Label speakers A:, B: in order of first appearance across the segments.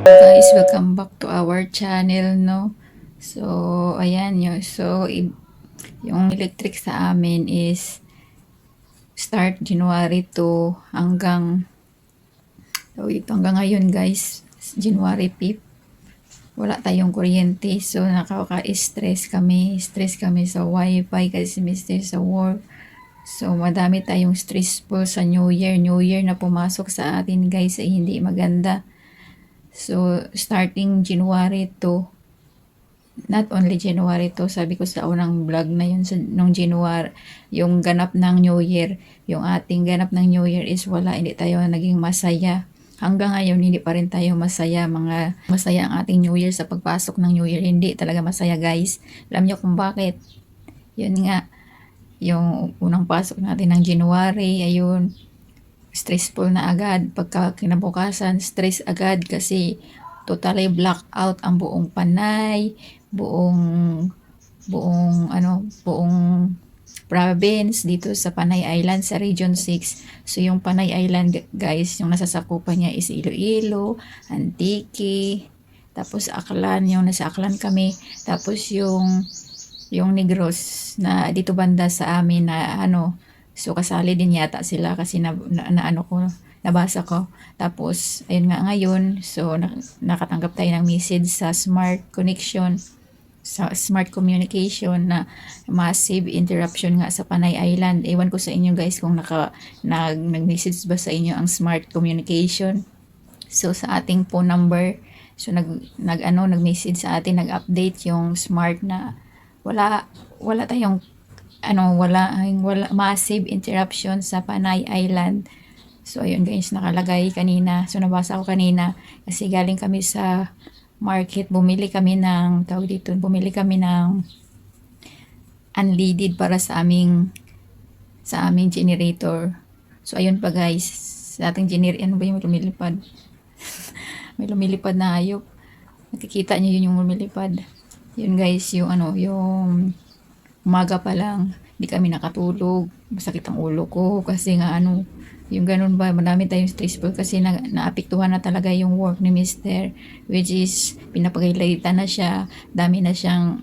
A: Guys, welcome back to our channel, no? So, ayan yun. So, yung electric sa amin is start January 2 hanggang ngayon, guys. January 5th. Wala tayong kuryente. So, nakaka-stress kami. Stress kami sa wifi kasi mister sa work. So, madami tayong stressful sa New Year. New Year na pumasok sa atin, guys, ay hindi maganda. So, starting January 2, not only January 2, sabi ko sa unang vlog na yun, nung January, yung ganap ng New Year, yung ating ganap ng New Year is wala, hindi tayo naging masaya. Hanggang ngayon, hindi pa rin tayo masaya, masaya ang ating New Year sa pagpasok ng New Year. Hindi talaga masaya, guys. Alam nyo kung bakit? Yun nga, yung unang pasok natin ng January, ayun, stressful na agad. Pagka kinabukasan, stress agad kasi totally black out ang buong Panay, buong buong province dito sa Panay Island sa Region 6. So yung Panay Island, guys, yung nasasakupan niya is Iloilo, Antique, tapos Aklan, yung nasa Aklan kami, tapos yung Negros na dito banda sa amin na so kasali din yata sila kasi nabasa ko. Tapos ayun nga ngayon, so nakatanggap tayo ng message sa smart connection, sa smart communication na massive interruption nga sa Panay Island. Ewan ko sa inyo, guys, kung nag-message ba sa inyo ang smart communication. So sa ating phone number, so nag-message sa atin, nag-update yung smart na wala tayong wala massive interruption sa Panay Island. So ayun, guys, nakalagay kanina. So nabasa ko kanina kasi galing kami sa market, bumili kami ng unleaded para sa aming generator. So ayun pa, guys, sa ating generator, ano ba yung lumilipad? May lumilipad na hayop. Nakikita niyo yun, yung lumilipad. Yun, guys, yung umaga pa lang, hindi kami nakatulog. Masakit ang ulo ko kasi nga yung ganun ba, madami tayong stressful kasi naapektuhan na talaga yung work ni Mister, which is pinapagalitan na siya, dami na siyang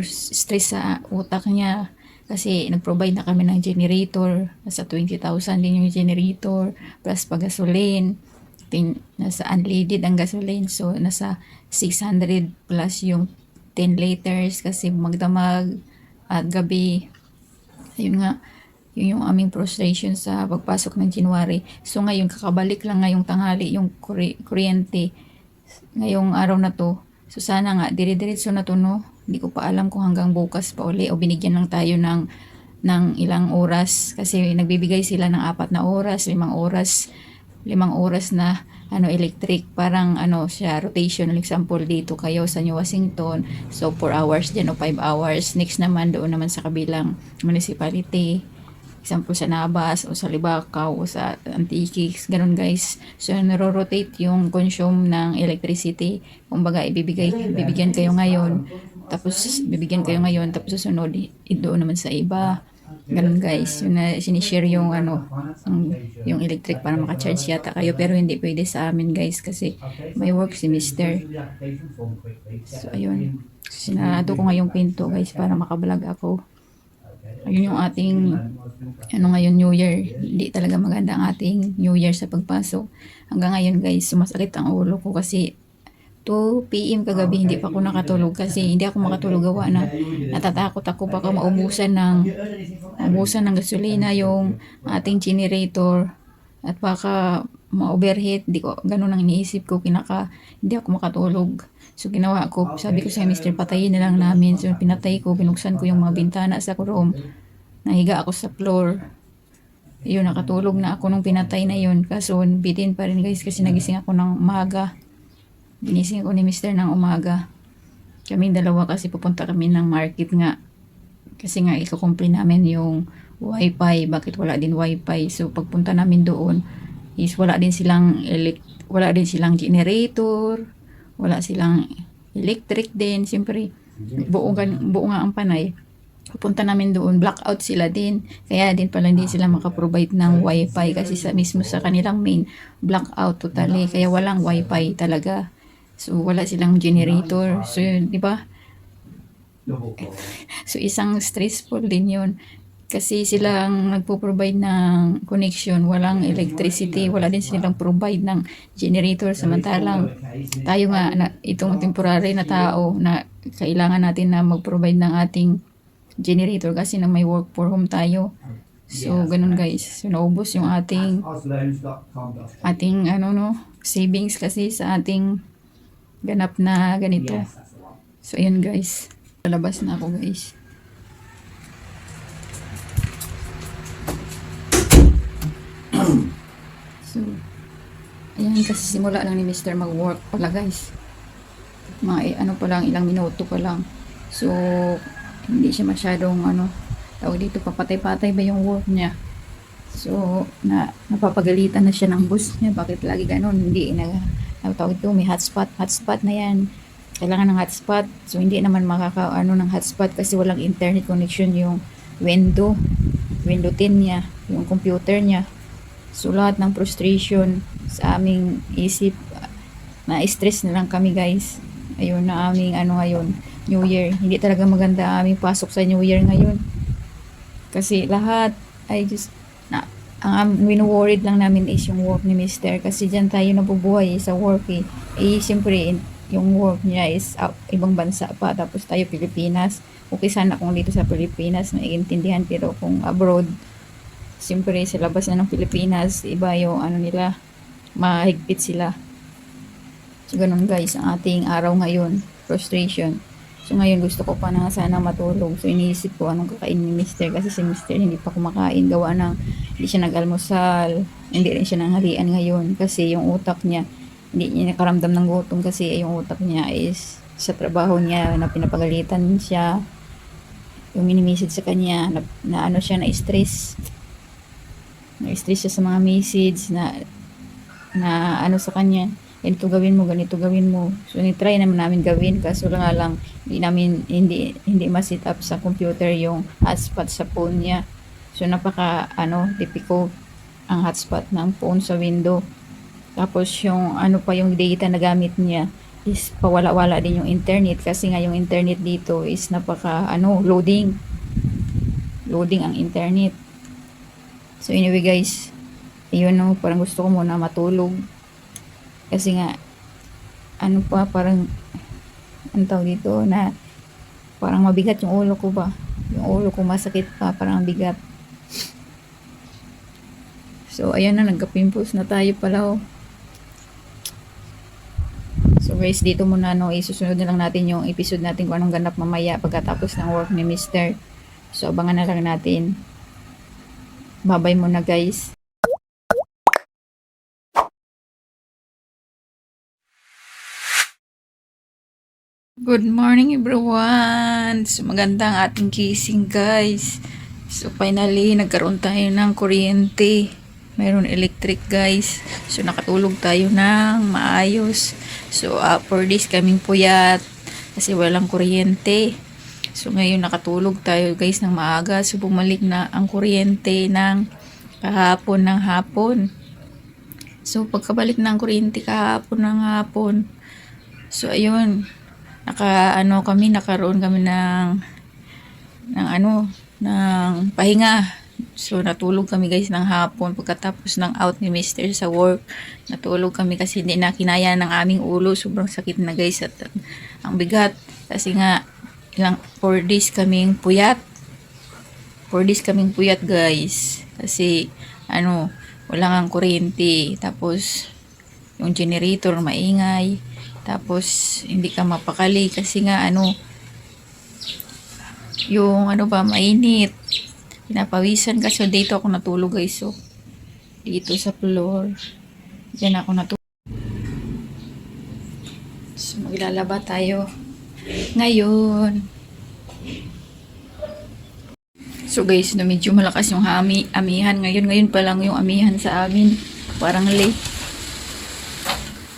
A: stress sa utak niya kasi nag-provide na kami ng generator, nasa 20,000 din yung generator plus pagasolin, nasa unleaded ang gasoline, so nasa 600 plus yung 10 liters kasi magdamag at gabi. Ayun nga, yun yung aming frustration sa pagpasok ng January. So ngayon, kakabalik lang ngayong tanghali yung kuryente ngayong araw na to. So sana nga, dire-diretso na to, no? Hindi ko pa alam kung hanggang bukas pa uli o binigyan lang tayo ng ilang oras kasi nagbibigay sila ng 4 na oras, 5 oras na electric, parang siya rotation. Example, dito kayo sa New Washington, so 4 hours din o 5 hours. Next naman doon naman sa kabilang municipality, example sa Nabas o sa Libacao o sa Antique, ganun, guys. So naro-rotate yung consume ng electricity. Kumbaga bibigyan kayo ngayon, tapos susunod doon naman sa iba. Ganun, guys, yung na sinishare yung electric para maka-charge yata kayo, pero hindi pwede sa amin, guys, kasi may work si Mister. So ayun, sinarado ko ngayong pinto, guys, para makablog ako. Ayun yung ating ngayon New Year. Hindi talaga maganda ang ating New Year sa pagpasok. Hanggang ngayon, guys, sumasakit ang ulo ko kasi 2 PM kagabi hindi pa ako nakatulog kasi hindi ako makatulog, gawa na natatakot ako baka maubusan ng gasolina yung ating generator at baka ma-overheat. Ganun ang iniisip ko, hindi ako makatulog. So ginawa ko, sabi ko sa Mr. patayin na lang namin. So pinatay ko, binuksan ko yung mga bintana sa room. Nahiga ako sa floor. Yun, nakatulog na ako nung pinatay na yun. Kaso bitin pa rin, guys, kasi nagising ako ng umaga. Ginising ko ni Mister ng umaga. Kaming dalawa kasi pupunta kami ng market nga. Kasi nga ikukumpli namin yung wifi. Bakit wala din wifi? So pagpunta namin doon is wala din silang generator, wala silang electric din. Siyempre buo nga ang Panay. Pupunta namin doon, blackout sila din. Kaya din pala hindi sila makaprovide ng wifi kasi sa mismo sa kanilang main, blackout totally. Kaya walang wifi talaga. So wala silang generator. So yun, di ba? So isang stressful din yun. Kasi silang nagpo-provide ng connection, walang electricity, wala din silang provide ng generator. Samantalang tayo nga, na, itong temporary na tao na kailangan natin na mag-provide ng ating generator kasi na may work for home tayo. So, ganun guys. So, naubos yung ating ano no, savings kasi sa ating ganap na ganito. So, ayun guys. Lalabas na ako guys. So, ayan kasi simula lang ni Mr. mag-work pala guys. Mga ano pa lang, ilang minuto pa lang. So, hindi siya masyadong ano, tawag dito, papatay-patay ba yung work niya. So, napapagalitan na siya ng boss niya. Bakit lagi ganun? Hindi tawag dito, may hotspot na yan. Kailangan ng hotspot. So, hindi naman makakaano ng hotspot kasi walang internet connection yung window 10 niya, yung computer niya. So, lahat ng frustration sa aming isip, na-stress na lang kami guys. Ayun na aming ano ngayon, New Year. Hindi talaga maganda aming pasok sa New Year ngayon. Kasi lahat ay just, ang wino-worried lang namin is yung work ni Mr. Kasi dyan tayo nabubuhay sa work eh. Siyempre, yung work niya is ibang bansa pa. Tapos tayo Pilipinas. Okay sana kung dito sa Pilipinas naiintindihan. Pero kung abroad, siyempre sa labas na ng Pilipinas, iba yung ano nila, mahigpit sila. So, ganun guys, ang ating araw ngayon, frustration. So, ngayon gusto ko pa na sana matulog. So, iniisip ko anong kakain ni Mr. Kasi si Mr. hindi pa kumakain. Gawa ng, hindi siya nag-almusal. Hindi rin siya nanghalian ngayon. Kasi yung utak niya, hindi niya nakaramdam ng gutom. Kasi yung utak niya is sa trabaho niya na pinapagalitan siya. Yung mini-message sa kanya, na ano siya, na-stress. Na-stress siya sa mga message na ano sa kanya, ganito gawin mo. So, ni-try naman namin gawin, kaso lang hindi ma-set up sa computer yung hotspot sa phone niya. So, difficult ang hotspot ng phone sa window. Tapos, yung ano pa yung data na gamit niya is pawala-wala din yung internet, kasi nga yung internet dito is loading ang internet. So, anyway guys, ayun parang gusto ko muna matulog. Kasi nga, parang, tawag dito, na parang mabigat yung ulo ko ba. Yung ulo ko masakit pa, parang bigat. So, ayan na, nagka-pimples na tayo pala. So, guys, dito muna, isusunod na lang natin yung episode natin kung anong ganap mamaya pagkatapos ng work ni Mr. So, abangan na lang natin. Bye-bye muna, guys. Good morning everyone! So magandang ating gising guys. So finally nagkaroon tayo ng kuryente. Mayroon electric guys. So nakatulog tayo ng maayos. So for this kaming puyat kasi walang kuryente. So ngayon nakatulog tayo guys ng maaga. So bumalik na ang kuryente ng kahapon ng hapon. So pagkabalik ng kuryente kahapon ng hapon. So ayun, nakaroon kami ng pahinga. So natulog kami guys ng hapon pagkatapos ng out ni Mr. sa work. Natulog kami kasi hindi na kinaya ng aming ulo. Sobrang sakit na guys at ang bigat kasi nga 4 days kaming puyat. 4 days kaming puyat guys. Kasi wala ngang kuryente. Tapos yung generator maingay. Tapos, hindi ka mapakali kasi nga, mainit. Pinapawisan kasi. So, dito ako natulog guys. So, dito sa floor. Diyan ako natulog. So, maglalaba tayo ngayon. So, guys, medyo malakas yung amihan. Ngayon pa lang yung amihan sa amin. Parang late.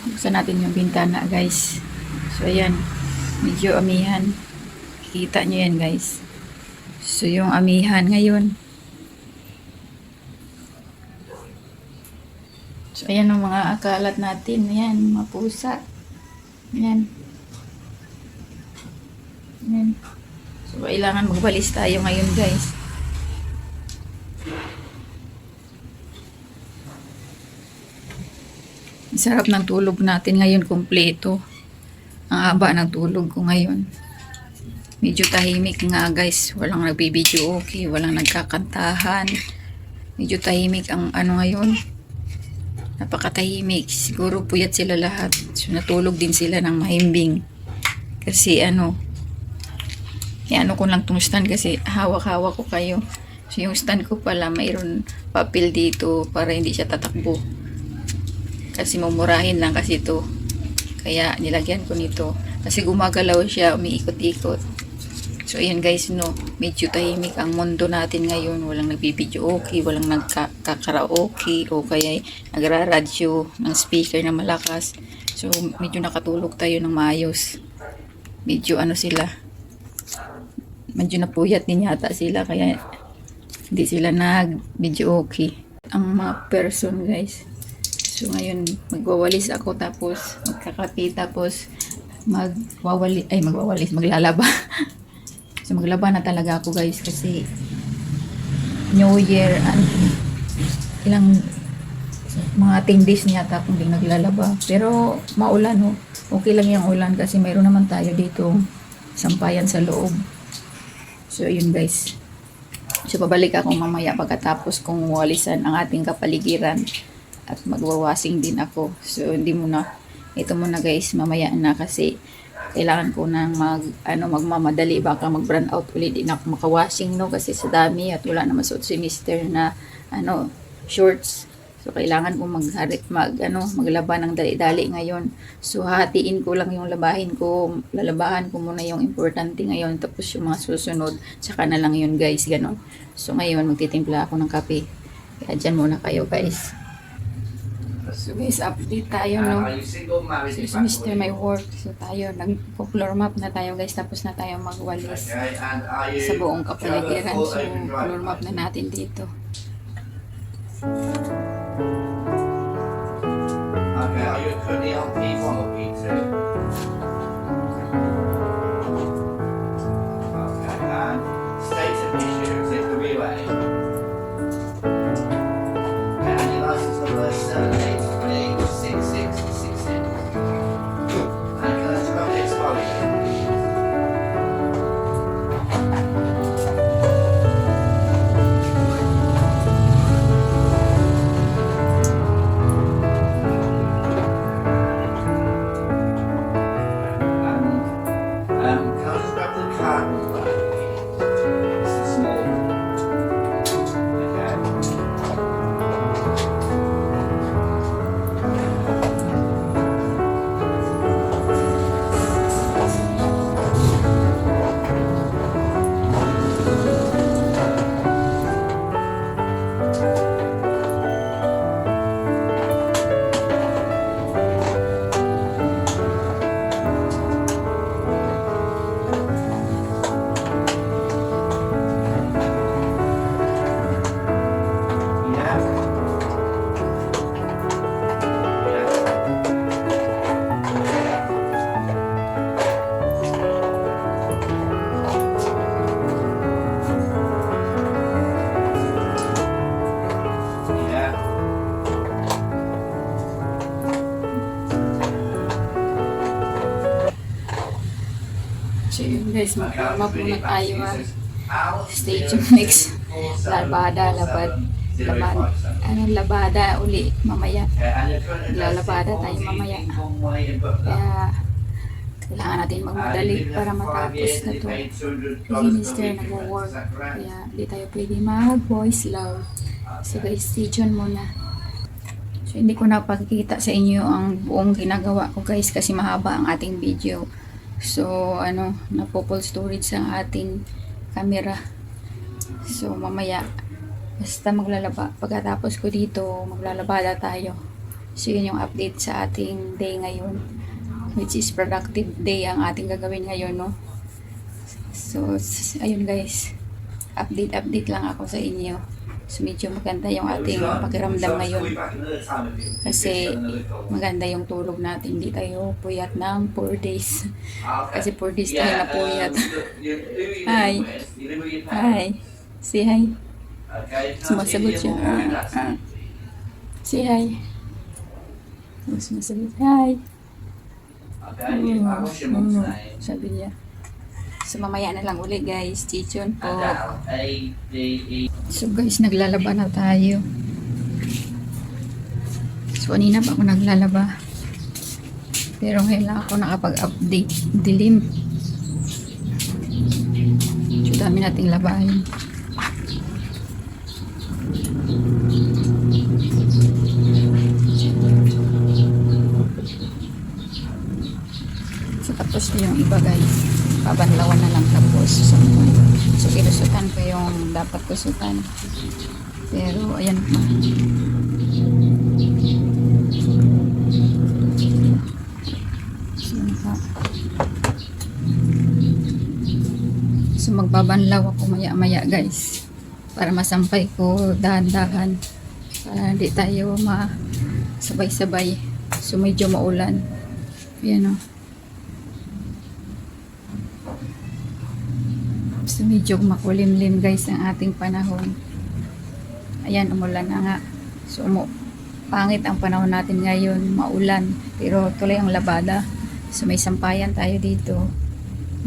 A: Buksan natin yung bintana guys. So ayan, medyo amihan. Kita nyo yan guys. So, yung amihan ngayon. So, ayan ang mga akalat natin. Ayan, mga pusa. Ayan. Ayan. So, kailangan magbalis tayo ngayon, guys. Sarap ng tulog natin ngayon, kumpleto. Ang haba ng tulog ko ngayon. Medyo tahimik nga, guys. Walang nagbibideo okay, walang nagkakantahan. Medyo tahimik ang ano ngayon. Napakatahimik. Siguro puyat sila lahat. So, natulog din sila ng mahimbing. Kasi ano ko lang tong stand kasi hawak-hawak ko kayo. So, yung stand ko pala, mayroon papel dito para hindi siya tatakbo. Kasi mumurahin lang kasi ito. Kaya nilagyan ko nito. Kasi gumagalaw siya, umiikot-ikot. So ayan guys, no, medyo tahimik ang mundo natin ngayon. Walang nagbibideo okay, walang nagkakaraoke o kaya nagraradyo ng speaker na malakas. So medyo nakatulog tayo ng maayos. Medyo ano sila, medyo napuyat din yata sila kaya hindi sila nag-video okay. Ang mga person guys. So ngayon magwawalis ako tapos magkakape tapos maglalaba. So maglaba na talaga ako guys kasi New Year and ilang mga 10 days na yata akong di naglalaba. Pero maulan ho. Okay lang yung ulan kasi mayroon naman tayo dito sampayan sa loob. So yun guys. So pabalik ako mamaya pagkatapos kong walisan ang ating kapaligiran at magwawasing din ako. So hindi muna, ito muna guys, mamaya na kasi kailangan ko nang magmamadali baka mag-burn out ulit din ako makawashing no kasi sa dami at wala naman suot si Mr. na shorts. So kailangan ko maglaba ng dali-dali ngayon. So hatiin ko lang yung lalabahan ko muna yung importante ngayon tapos yung mga susunod saka na lang yun guys, ganon. So ngayon magtitimpla ako ng kape. Kaya dyan muna kayo guys. So guys, update tayo no. So si Mr. may work. So tayo, nag-floor map na tayo guys. Tapos na tayo magwalis sa buong kapaligiran. So floor map na natin dito.
B: Okay, are you currently on P1 or P2? Okay, and state of issue, is it the relay? Okay, and your license number is 7836666. And can I just grab the expiry date? Can I just grab the card number, please? It's the small one. Okay. Yeah. Yeah.
A: So yun guys, mag-map muna tayo stay tuned next. Labada uli mamaya. Lalabada tayo mamaya. Kaya kailangan natin magmadali para matapos na to. Kasi Mr. nag-work. Kaya di tayo pwede mag-voice loud. So guys, stay tuned muna. So hindi ko napakikita sa inyo ang buong ginagawa ko guys kasi mahaba ang ating video. So napo-full storage ang ating camera. So mamaya basta maglalaba. Pagkatapos ko dito, maglalabada tayo. So yun yung update sa ating day ngayon. Which is productive day ang ating gagawin ngayon, no? So ayun guys. update lang ako sa inyo. So medyo maganda yung ating pakiramdam ngayon. Kasi maganda yung tulog natin. Hindi tayo puyat ng 4 days. Kasi 4 days tayo na puyat. Hi. Hi. Say hi. Sumasagot siya. Say hi. Sumasagot. Hi. Sabi niya. So mamaya na lang uli guys. Chichon po. So guys, naglalaba na tayo. So kanina pa ako naglalaba. Pero ngayon lang ako nakapag-update. Dilim. So dami nating labahin. So tapos na yung iba guys. Pabanlawan na lang tapos. So ilusutan ko yung dapat kusutan. Pero ayan pa. So magbabanlaw ako maya-maya guys. Para masampay ko dahan-dahan. Para hindi tayo sabay-sabay. So medyo maulan. Ayan o. So medyo makulimlim guys ang ating panahon. Ayan, umulan na nga. So pangit ang panahon natin ngayon, maulan. Pero tuloy ang labada. So may sampayan tayo dito.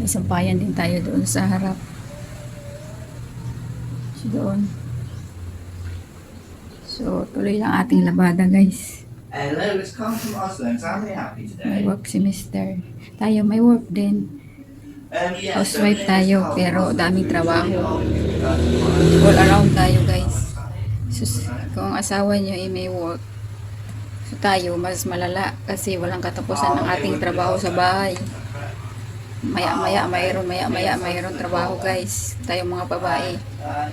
A: May sampayan din tayo doon sa harap. So doon. So tuloy lang ating labada guys.
B: Hello, it's Carl from Oslo. I'm really happy
A: May
B: today.
A: work semester. Tayo may work din. Housewife tayo pero daming trabaho. All around tayo guys. So, kung asawa nyo ay may work, so tayo mas malala kasi walang katapusan ng ating trabaho sa bahay. Maya-maya mayroon trabaho guys. Tayo mga babae.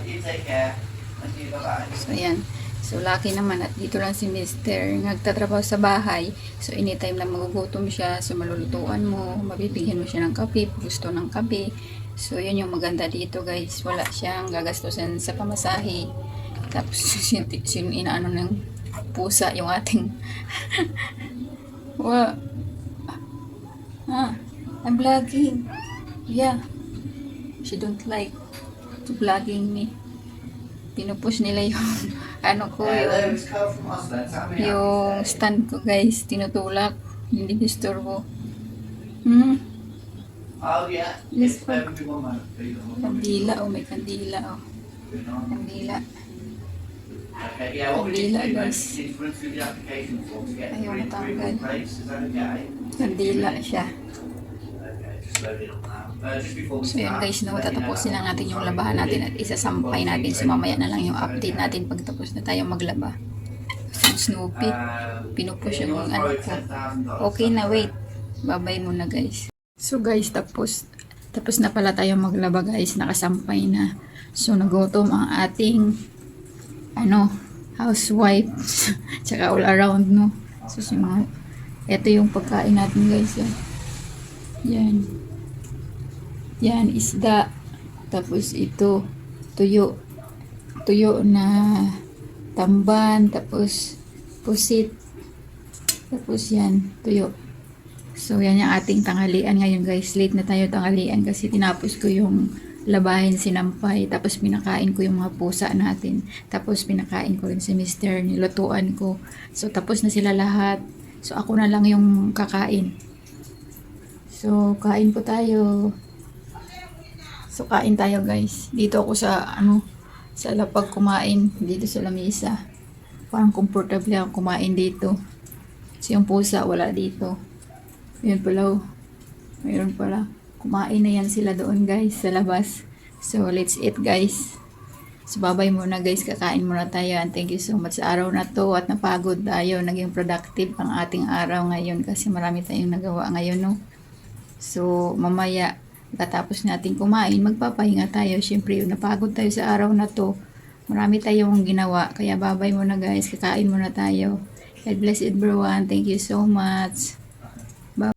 B: You take care. Thank you. Bye-bye.
A: So ayan. So lucky naman at dito lang si Mister nagtatrabaho sa bahay. So anytime na magugutom siya, so malulutuan mo, mabibigyan mo siya ng kape, gusto ng kape. So yun yung maganda dito guys. Wala siyang gagastusan sa pamasahe. Tapos inaano ng pusa yung ating I'm vlogging. Yeah. She don't like to vlogging me. Pinupush nila yung ano ko,
B: Hello,
A: yung,
B: it's Carl from Oslo. I'm really
A: yung stand ko guys, tinutulak. Hindi disturbo. Hmm.
B: Oh, yeah.
A: Yes,
B: It's every 1 month. Please.
A: Kandila, oh may kandila, oh. Kandila.
B: Okay, yeah, what we need to do, mate,
A: Kandila guys.
B: is need to run through the application form to get
A: Ayaw
B: the
A: matanggal.
B: in place. Is that okay?
A: Kandila siya.
B: Okay, just load it up now. Just before we
A: So yun
B: start,
A: guys, no,
B: let you know
A: tatapusin
B: that
A: lang natin yung
B: I'm
A: labahan natin at
B: recording.
A: isasampay natin. So mamaya na lang yung update natin pagtapos na tayo maglaba. So Snoopy, pinupush yung ano ko. Okay na, wait. Babay muna guys. So guys, tapos na pala tayo maglaba guys. Nakasampay na. So nagutom ang ating housewife. Tsaka all around, no. So ito yung pagkain natin guys. Yan. Yan, isda. Tapos ito, tuyo. Tuyo na tamban. Tapos pusit. Tapos yan, tuyo. So yan yung ating tanghalian ngayon guys. Late na tayo tanghalian kasi tinapos ko yung labahin, sinampay. Tapos pinakain ko yung mga pusa natin. Tapos pinakain ko rin si Mister. Nilutuan ko. So tapos na sila lahat. So ako na lang yung kakain. So kain po tayo. So kain tayo guys. Dito ako sa sa lapag kumain. Dito sa lamesa. Parang comfortable ako kumain dito. So yung pusa wala dito. Yun pala, oh. Mayroon pala. Kumain na yan sila doon guys sa labas. So let's eat guys. So babay muna guys, kakain muna tayo. And thank you so much sa araw na to at napagod tayo. Naging productive ang ating araw ngayon kasi marami tayong nagawa ngayon, no. So mamaya katapos natin kumain, magpapahinga tayo. Siyempre napagod tayo sa araw na to. Marami tayong ginawa. Kaya babay muna guys, kakain muna tayo. God bless everyone. Thank you so much. Bye.